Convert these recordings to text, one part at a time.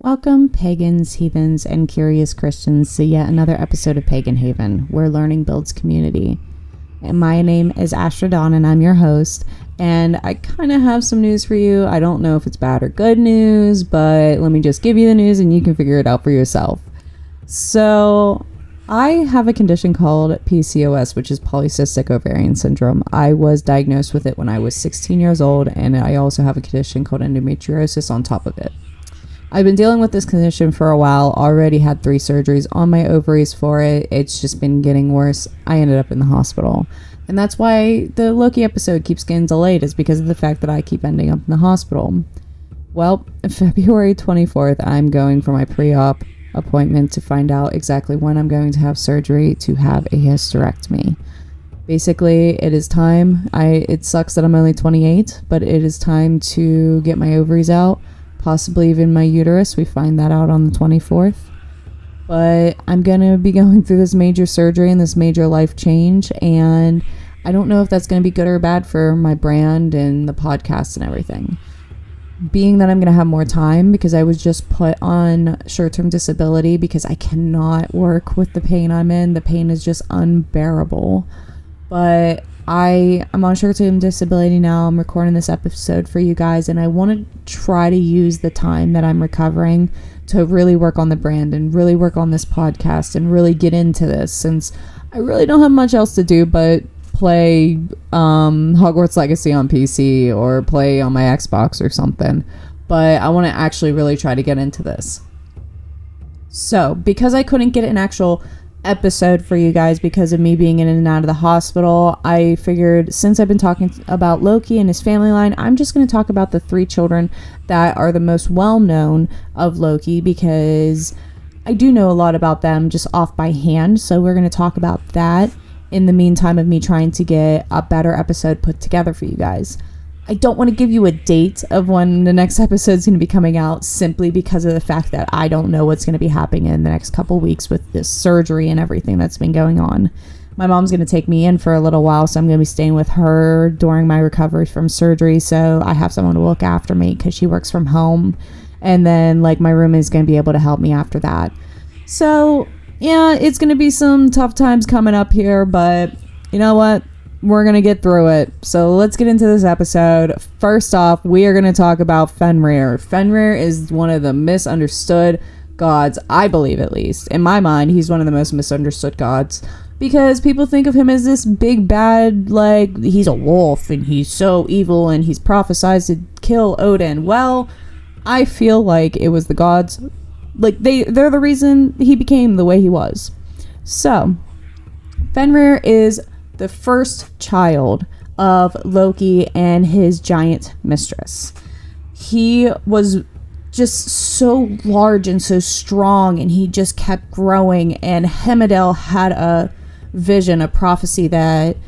Welcome, pagans, heathens, and curious Christians, to yet another episode of Pagan Haven, where learning builds community. And my name is Astrid, and I'm your host, and I kind of have some news for you. I don't know if it's bad or good news, but let me just give you the news and you can figure it out for yourself. So, I have a condition called PCOS, which is polycystic ovarian syndrome. I was diagnosed with it when I was 16 years old, and I also have a condition called endometriosis on top of it. I've been dealing with this condition for a while, already had 3 surgeries on my ovaries for it. It's just been getting worse. I ended up in the hospital. And that's why the Loki episode keeps getting delayed, is because of the fact that I keep ending up in the hospital. Well, February 24th, I'm going for my pre-op appointment to find out exactly when I'm going to have surgery to have a hysterectomy. Basically, it is time. It sucks that I'm only 28, but it is time to get my ovaries out. Possibly even my uterus. We find that out on the 24th. But I'm going to be going through this major surgery and this major life change. And I don't know if that's going to be good or bad for my brand and the podcast and everything. Being that I'm going to have more time, because I was just put on short-term disability because I cannot work with the pain I'm in. The pain is just unbearable. But I'm on short-term disability now. I'm recording this episode for you guys, and I want to try to use the time that I'm recovering to really work on the brand and really work on this podcast and really get into this, since I really don't have much else to do but play Hogwarts Legacy on PC or play on my Xbox or something. But I want to actually really try to get into this. So, because I couldn't get an actual episode for you guys because of me being in and out of the hospital, I figured, since I've been talking about Loki and his family line, I'm just going to talk about the 3 children that are the most well known of Loki, because I do know a lot about them just off by hand. So we're going to talk about that in the meantime of me trying to get a better episode put together for you guys. I don't want to give you a date of when the next episode is going to be coming out, simply because of the fact that I don't know what's going to be happening in the next couple weeks with this surgery and everything that's been going on. My mom's going to take me in for a little while, so I'm going to be staying with her during my recovery from surgery, so I have someone to look after me because she works from home. And then, my roommate is going to be able to help me after that. So, yeah, it's going to be some tough times coming up here, but you know what? We're going to get through it. So let's get into this episode. First off, we are going to talk about Fenrir. Fenrir is one of the misunderstood gods, I believe, at least. In my mind, he's one of the most misunderstood gods, because people think of him as this big bad, he's a wolf and he's so evil and he's prophesied to kill Odin. Well, I feel like it was the gods. They're the reason he became the way he was. So, Fenrir is the first child of Loki and his giant mistress. He was just so large and so strong, and he just kept growing, and Heimdall had a vision, a prophecy, that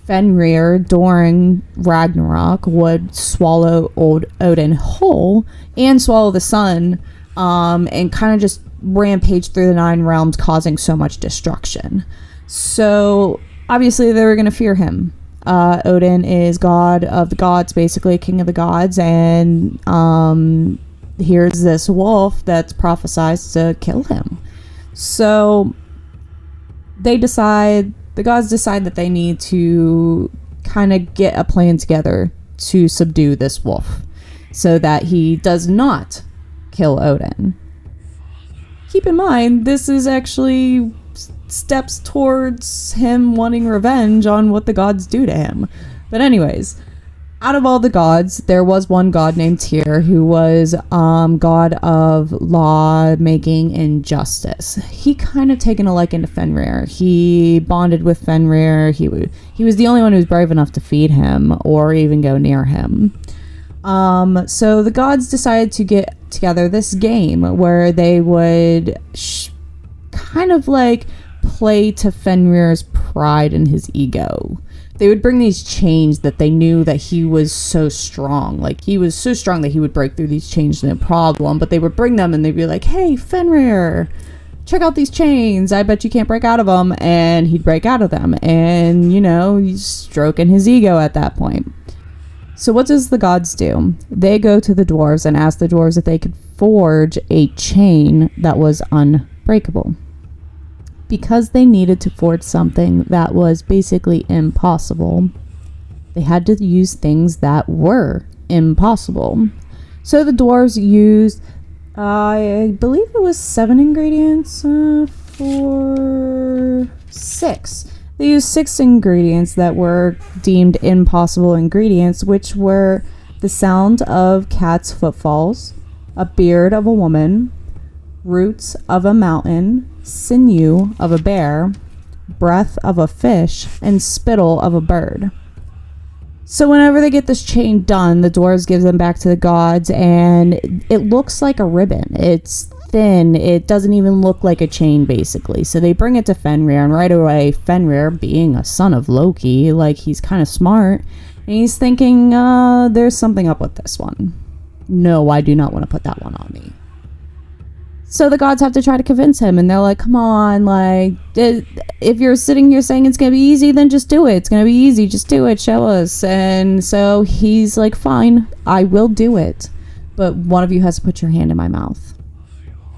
Fenrir during Ragnarok would swallow old Odin whole and swallow the sun, and kind of just rampage through the 9 realms, causing so much destruction. So obviously, they were going to fear him. Odin is god of the gods, basically king of the gods, and here's this wolf that's prophesized to kill him. So the gods decide that they need to kind of get a plan together to subdue this wolf so that he does not kill Odin. Keep in mind, this is actually steps towards him wanting revenge on what the gods do to him. But anyways, out of all the gods, there was one god named Tyr, who was god of law making and justice. He kind of taken a liking to Fenrir. He bonded with Fenrir. He was the only one who was brave enough to feed him or even go near him. So the gods decided to get together this game where they would play to Fenrir's pride and his ego. They would bring these chains that they knew that he was so strong. He was so strong that he would break through these chains, no problem. But they would bring them and they'd be like, "Hey, Fenrir, check out these chains. I bet you can't break out of them." And he'd break out of them. And, he's stroking his ego at that point. So what does the gods do? They go to the dwarves and ask the dwarves if they could forge a chain that was unbreakable. Because they needed to forge something that was basically impossible, they had to use things that were impossible. So the dwarves used, I believe it was 7 ingredients for 6. They used 6 ingredients that were deemed impossible ingredients, which were the sound of cats' footfalls, a beard of a woman, roots of a mountain, sinew of a bear, breath of a fish, and spittle of a bird. So whenever they get this chain done, the dwarves give them back to the gods, and it looks like a ribbon. It's thin. It doesn't even look like a chain, basically. So they bring it to Fenrir, and right away, Fenrir, being a son of Loki, like, he's kind of smart, and he's thinking, there's something up with this one. No, I do not want to put that one on me. So the gods have to try to convince him, and they're like, come on, like, if you're sitting here saying it's going to be easy, then just do it. It's going to be easy. Just do it. Show us. And so he's like, fine, I will do it. But one of you has to put your hand in my mouth.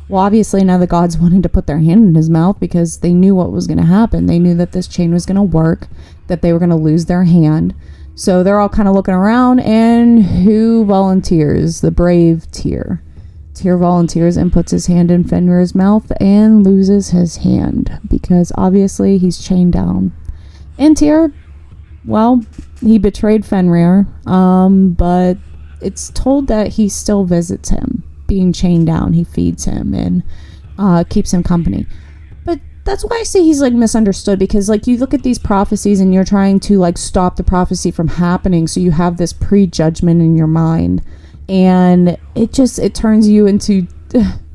Well, obviously now the gods wanted to put their hand in his mouth because they knew what was going to happen. They knew that this chain was going to work, that they were going to lose their hand. So they're all kind of looking around, and who volunteers? The brave Tyr. Tyr volunteers and puts his hand in Fenrir's mouth and loses his hand because obviously he's chained down. And Tyr, well, he betrayed Fenrir, but it's told that he still visits him, being chained down. He feeds him and keeps him company. But that's why I say he's like misunderstood, because like you look at these prophecies and you're trying to like stop the prophecy from happening, so you have this prejudgment in your mind. And it turns you into,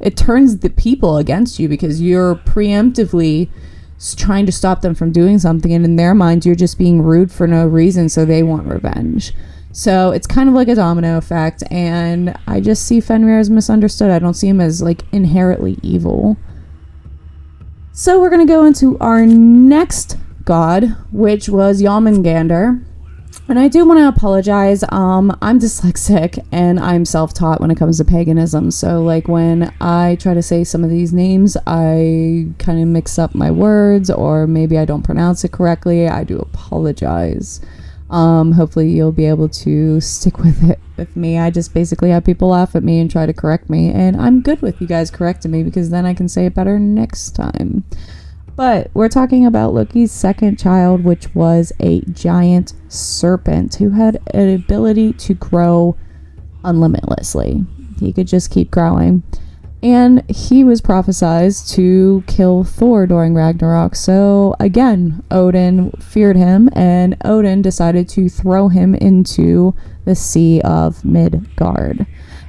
it turns the people against you because you're preemptively trying to stop them from doing something. And in their minds, you're just being rude for no reason. So they want revenge. So it's kind of like a domino effect. And I just see Fenrir as misunderstood. I don't see him as like inherently evil. So we're going to go into our next god, which was Jörmungand. And I do want to apologize. I'm dyslexic and I'm self-taught when it comes to paganism. So like when I try to say some of these names, I kind of mix up my words, or maybe I don't pronounce it correctly. I do apologize. Hopefully you'll be able to stick with it with me. I just basically have people laugh at me and try to correct me. And I'm good with you guys correcting me because then I can say it better next time. But we're talking about Loki's second child, which was a giant serpent who had an ability to grow unlimitlessly. He could just keep growing. And he was prophesized to kill Thor during Ragnarok. So again, Odin feared him, and Odin decided to throw him into the Sea of Midgard.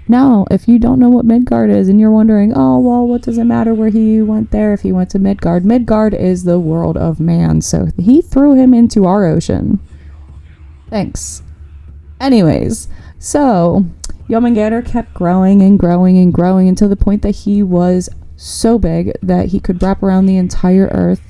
Now, if you don't know what Midgard is and you're wondering, oh, well, what does it matter where he went there if he went to Midgard? Midgard is the world of man, so he threw him into our ocean. Thanks. Anyways, so Jörmungand kept growing and growing and growing until the point that he was so big that he could wrap around the entire earth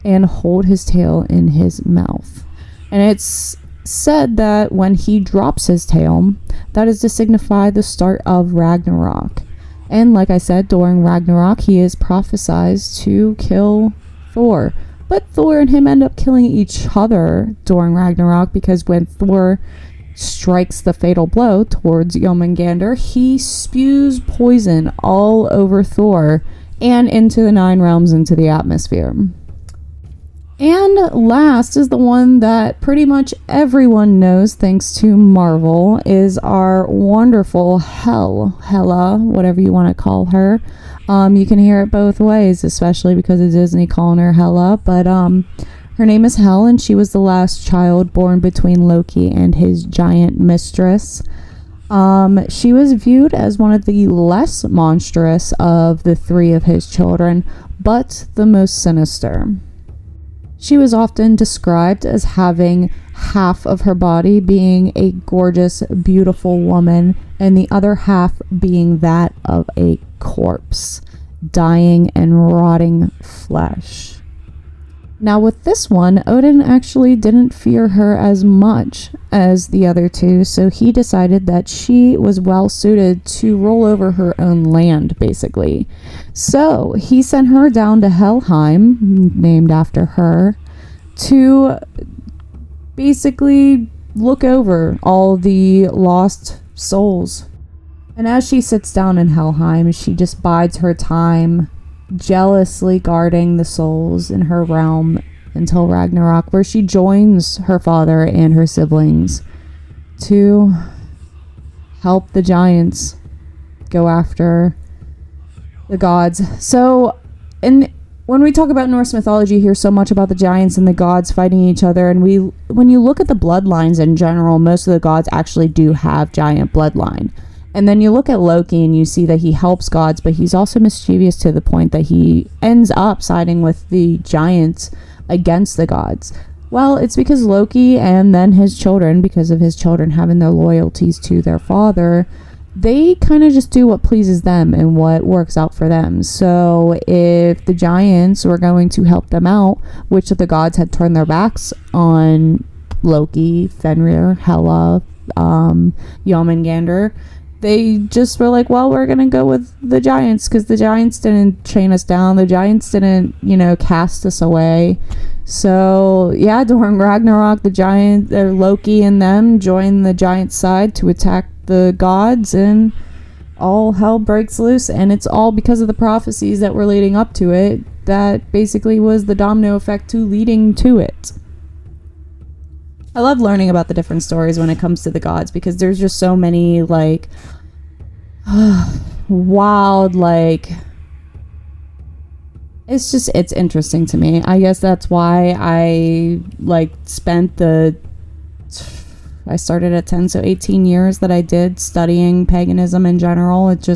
and hold his tail in his mouth. And it's said that when he drops his tail, that is to signify the start of Ragnarok. And like I said, during Ragnarok, he is prophesied to kill Thor. But Thor and him end up killing each other during Ragnarok, because when Thor strikes the fatal blow towards Jörmungand, he spews poison all over Thor and into the 9 realms, into the atmosphere. And last is the one that pretty much everyone knows thanks to Marvel, is our wonderful Hela, whatever you want to call her. You can hear it both ways, especially because of Disney calling her Hela, but her name is Hel, and she was the last child born between Loki and his giant mistress. She was viewed as one of the less monstrous of the 3 of his children, but the most sinister. She was often described as having half of her body being a gorgeous, beautiful woman, and the other half being that of a corpse, dying and rotting flesh. Now with this one, Odin actually didn't fear her as much as the other two, so he decided that she was well suited to rule over her own land, basically. So he sent her down to Helheim, named after her, to basically look over all the lost souls. And as she sits down in Helheim, she just bides her time, jealously guarding the souls in her realm until Ragnarok, where she joins her father and her siblings to help the giants go after the gods. So, and when we talk about Norse mythology, you hear so much about the giants and the gods fighting each other, and when you look at the bloodlines in general, most of the gods actually do have giant bloodline. And then you look at Loki and you see that he helps gods, but he's also mischievous to the point that he ends up siding with the giants against the gods. Well, it's because Loki and then his children, because of his children having their loyalties to their father, they kind of just do what pleases them and what works out for them. So if the giants were going to help them out, which of the gods had turned their backs on Loki, Fenrir, Hela, Jörmungand, they just were like, well, we're going to go with the giants because the giants didn't chain us down. The giants didn't, cast us away. So, yeah, during Ragnarok, Loki and them join the giant side to attack the gods, and all hell breaks loose. And it's all because of the prophecies that were leading up to it that basically was the domino effect to leading to it. I love learning about the different stories when it comes to the gods, because there's just so many, wild, it's interesting to me. I guess that's why I, I started at 10, so 18 years that I did studying paganism in general. It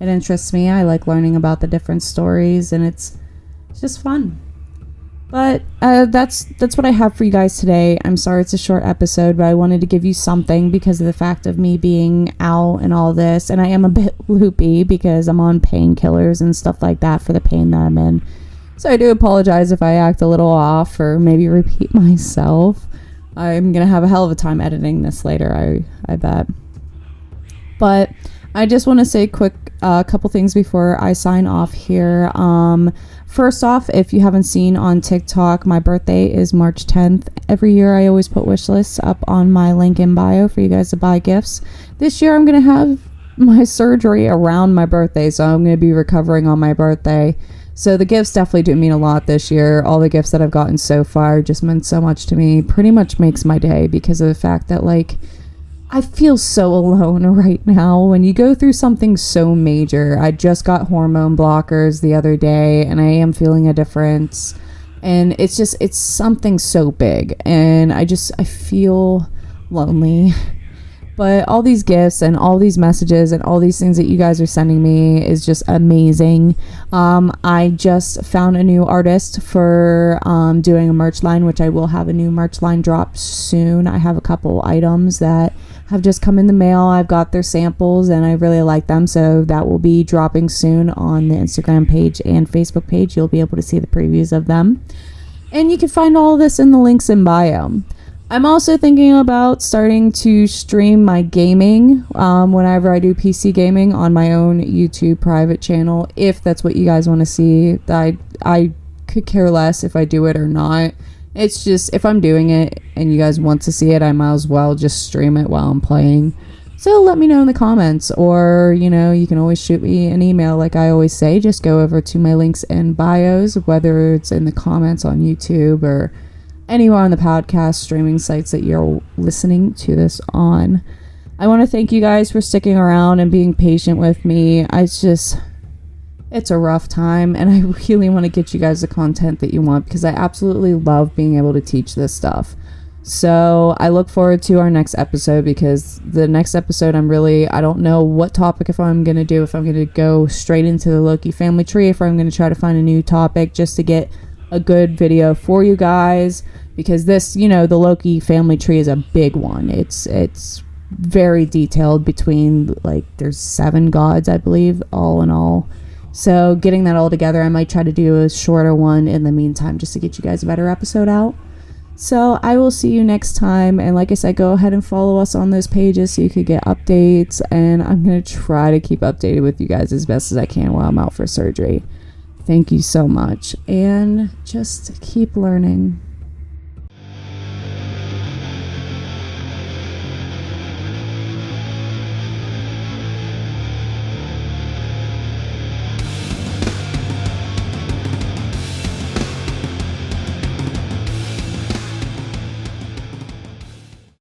interests me. I like learning about the different stories, and it's just fun. But that's what I have for you guys today. I'm sorry it's a short episode, but I wanted to give you something because of the fact of me being out and all this. And I am a bit loopy because I'm on painkillers and stuff like that for the pain that I'm in. So I do apologize if I act a little off or maybe repeat myself. I'm going to have a hell of a time editing this later, I bet. But I just want to say quick couple things before I sign off here. First off, if you haven't seen on TikTok, my birthday is March 10th. Every year I always put wish lists up on my link in bio for you guys to buy gifts. This year I'm going to have my surgery around my birthday, so I'm going to be recovering on my birthday. So the gifts definitely do mean a lot this year. All the gifts that I've gotten so far just meant so much to me. Pretty much makes my day because of the fact that, I feel so alone right now when you go through something so major. I just got hormone blockers the other day and I am feeling a difference, and it's something so big, and I feel lonely. But all these gifts and all these messages and all these things that you guys are sending me is just amazing. I just found a new artist for doing a merch line, which I will have a new merch line drop soon. I have a couple items that have just come in the mail. I've got their samples and I really like them, so that will be dropping soon on the Instagram page and Facebook page. You'll be able to see the previews of them, and you can find all of this in the links in bio. I'm also thinking about starting to stream my gaming whenever I do PC gaming on my own YouTube private channel, if that's what you guys want to see. I could care less if I do it or not. It's just, if I'm doing it and you guys want to see it, I might as well just stream it while I'm playing. So let me know in the comments, or, you can always shoot me an email. Like I always say, just go over to my links and bios, whether it's in the comments on YouTube or anywhere on the podcast streaming sites that you're listening to this on. I want to thank you guys for sticking around and being patient with me. It's a rough time, and I really want to get you guys the content that you want, because I absolutely love being able to teach this stuff. So I look forward to our next episode, because the next episode I don't know what topic if I'm going to do, if I'm going to go straight into the Loki family tree, if I'm going to try to find a new topic just to get a good video for you guys, because this, the Loki family tree is a big one. It's very detailed between, there's 7 gods, I believe, all in all. So getting that all together, I might try to do a shorter one in the meantime just to get you guys a better episode out. So I will see you next time. And like I said, go ahead and follow us on those pages so you could get updates. And I'm going to try to keep updated with you guys as best as I can while I'm out for surgery. Thank you so much. And just keep learning.